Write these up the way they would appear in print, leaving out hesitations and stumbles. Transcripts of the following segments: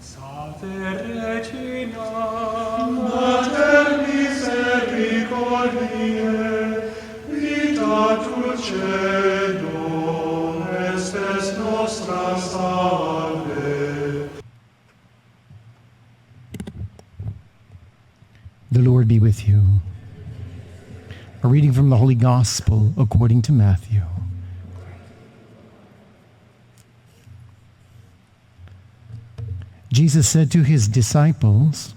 Salve Regina, Mater misericordiae, vita dulcedo, estes nostra salve. The Lord be with you. A reading from the Holy Gospel according to Matthew. Jesus said to his disciples,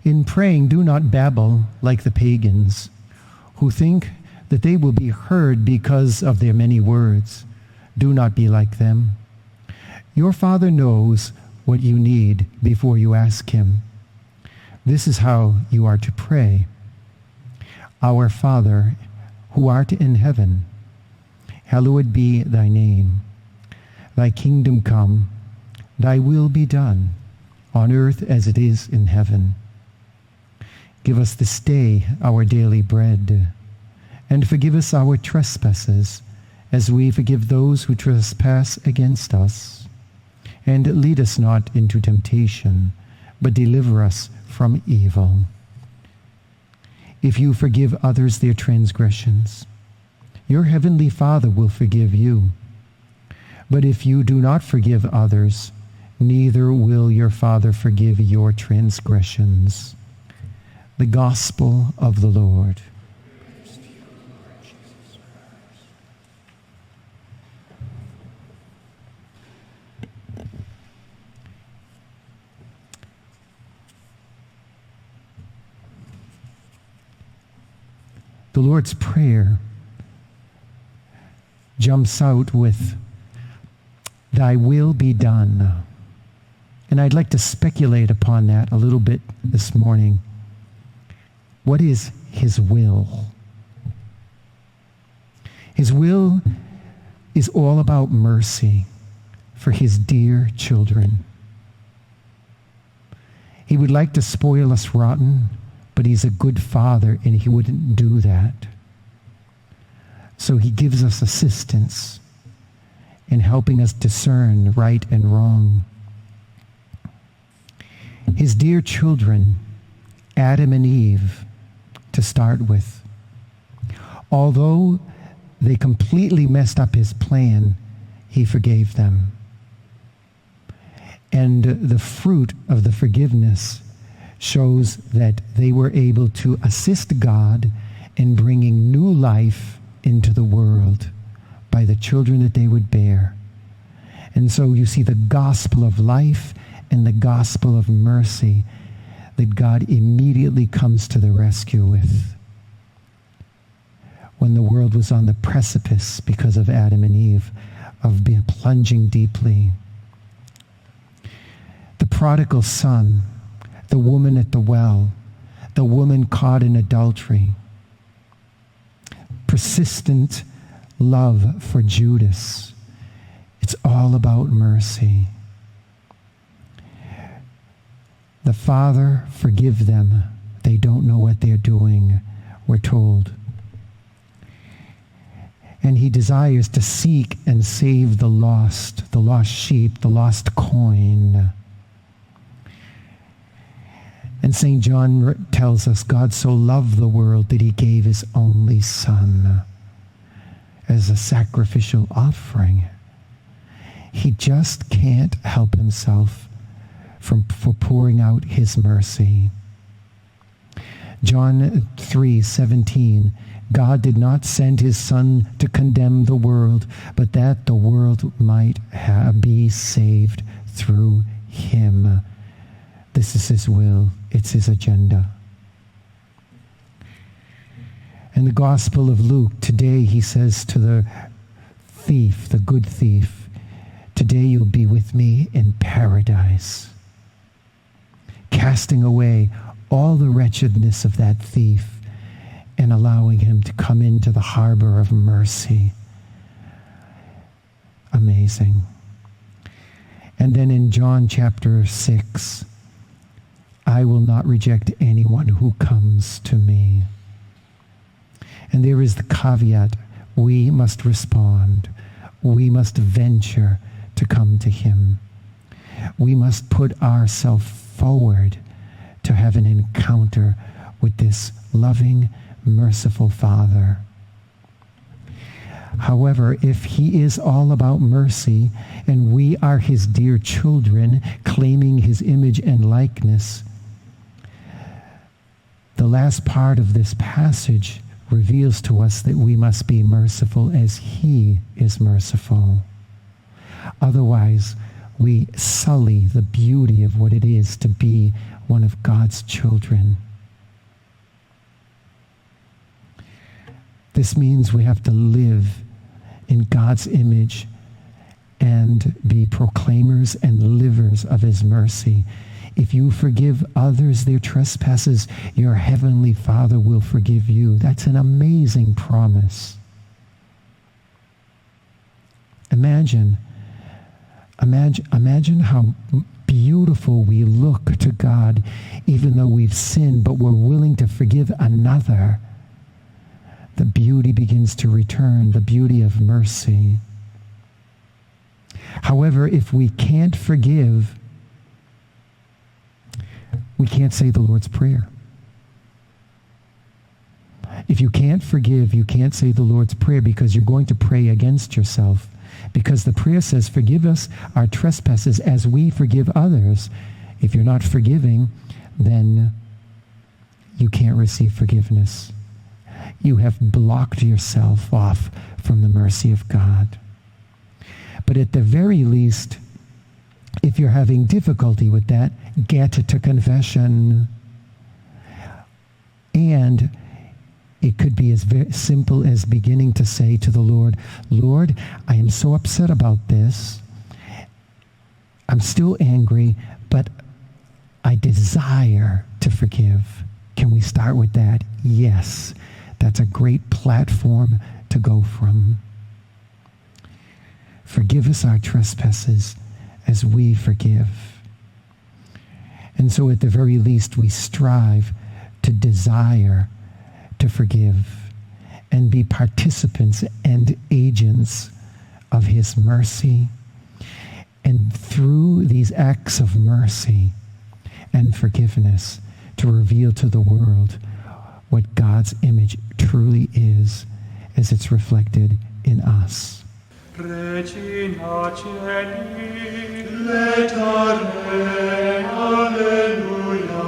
"In praying, do not babble like the pagans, who think that they will be heard because of their many words. Do not be like them. Your Father knows what you need before you ask him. This is how you are to pray. Our Father, who art in heaven, hallowed be thy name. Thy kingdom come, thy will be done, on earth as it is in heaven. Give us this day our daily bread, and forgive us our trespasses, as we forgive those who trespass against us. And lead us not into temptation, but deliver us from evil. If you forgive others their transgressions, your heavenly Father will forgive you. But if you do not forgive others, neither will your Father forgive your transgressions." The Gospel of the Lord. The Lord's Prayer jumps out with, "Thy will be done." And I'd like to speculate upon that a little bit this morning. What is his will? His will is all about mercy for his dear children. He would like to spoil us rotten, but he's a good father and he wouldn't do that. So he gives us assistance in helping us discern right and wrong. His dear children, Adam and Eve, to start with, although they completely messed up his plan, he forgave them. And the fruit of the forgiveness shows that they were able to assist God in bringing new life into the world by the children that they would bear. And so you see the gospel of life and the gospel of mercy that God immediately comes to the rescue with. When the world was on the precipice because of Adam and Eve, of being plunging deeply. The prodigal son, the woman at the well, the woman caught in adultery, persistent love for Judas. It's all about mercy. The Father, forgive them. They don't know what they're doing, we're told. And he desires to seek and save the lost sheep, the lost coin. And St. John tells us God so loved the world that he gave his only Son as a sacrificial offering. He just can't help himself for pouring out his mercy. John 3:17, God did not send his Son to condemn the world, but that the world might be saved through him. This is his will. It's his agenda. In the Gospel of Luke, today he says to the thief, the good thief, "Today you'll be with me in paradise." Casting away all the wretchedness of that thief and allowing him to come into the harbor of mercy. Amazing. And then in John chapter 6, I will not reject anyone who comes to me. And there is the caveat, we must respond. We must venture to come to him. We must put ourselves forward to have an encounter with this loving, merciful Father. However, if he is all about mercy and we are his dear children claiming his image and likeness, the last part of this passage reveals to us that we must be merciful as he is merciful. Otherwise, we sully the beauty of what it is to be one of God's children. This means we have to live in God's image and be proclaimers and livers of his mercy. If you forgive others their trespasses, your heavenly Father will forgive you. That's an amazing promise. Imagine how beautiful we look to God, even though we've sinned, but we're willing to forgive another. The beauty begins to return, the beauty of mercy. However, if we can't forgive, we can't say the Lord's Prayer. If you can't forgive, you can't say the Lord's Prayer because you're going to pray against yourself. Because the prayer says, forgive us our trespasses as we forgive others. If you're not forgiving, then you can't receive forgiveness. You have blocked yourself off from the mercy of God. But at the very least, if you're having difficulty with that, get to confession. And it could be as very simple as beginning to say to the Lord, Lord, I am so upset about this. I'm still angry, but I desire to forgive. Can we start with that? Yes. That's a great platform to go from. Forgive us our trespasses as we forgive. And so at the very least, we strive to desire to forgive and be participants and agents of his mercy. And through these acts of mercy and forgiveness, to reveal to the world what God's image truly is as it's reflected in us. Regina Celi, letare, alleluia,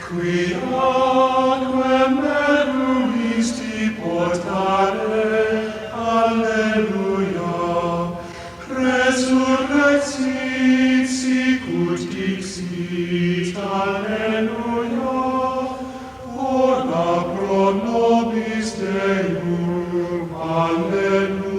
qui aquam meruisti portare, alleluia, resurrexit sicut dixit, alleluia, ora pro nobis Deum, alleluia.